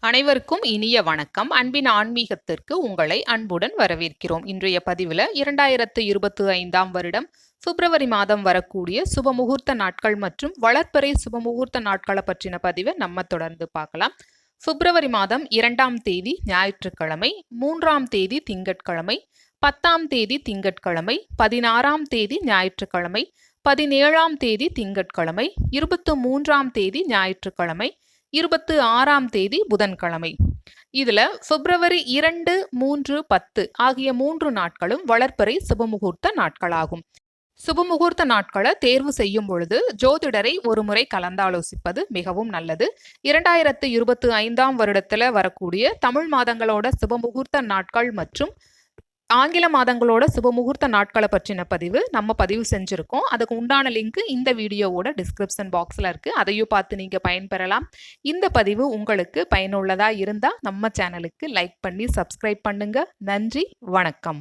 அனைவருக்கும் இனிய வணக்கம். அன்பின் ஆன்மீகத்திற்கு உங்களை அன்புடன் வரவேற்கிறோம். இன்றைய பதிவில் 2025 வருடம் பிப்ரவரி மாதம் வரக்கூடிய சுபமுகூர்த்த நாட்கள் மற்றும் வளர்ப்பறை சுபமுகூர்த்த நாட்களை பற்றின பதிவை நம்ம தொடர்ந்து பார்க்கலாம். பிப்ரவரி மாதம் 2ஆம் தேதி ஞாயிற்றுக்கிழமை, 3ஆம் தேதி திங்கட்கிழமை, 10ஆம் தேதி திங்கட்கிழமை, 16ஆம் தேதி ஞாயிற்றுக்கிழமை, 17ஆம் தேதி திங்கட்கிழமை, 23ஆம் தேதி ஞாயிற்றுக்கிழமை, 26ஆம் தேதி புதன்கிழமை. இதுல பிப்ரவரி 2, 3, 10 ஆகிய 3 நாட்களும் வளர்ப்பறை சுபமுகூர்த்த நாட்களாகும். சுபமுகூர்த்த நாட்களை தேர்வு செய்யும் பொழுது ஜோதிடரை ஒரு முறை கலந்தாலோசிப்பது மிகவும் நல்லது. 2025 வருடத்துல வரக்கூடிய தமிழ் மாதங்களோட சுபமுகூர்த்த நாட்கள் மற்றும் ஆங்கில மாதங்களோட சுபமுகூர்த்த நாட்களை பற்றின பதிவு நம்ம பதிவு செஞ்சுருக்கோம். அதுக்கு உண்டான லிங்க் இந்த வீடியோவோட டிஸ்கிரிப்ஷன் பாக்ஸில் இருக்குது. அதையும் பார்த்து நீங்கள் பயன்பெறலாம். இந்த பதிவு உங்களுக்கு பயனுள்ளதாக இருந்தால் நம்ம சேனலுக்கு லைக் பண்ணி சப்ஸ்கிரைப் பண்ணுங்க. நன்றி, வணக்கம்.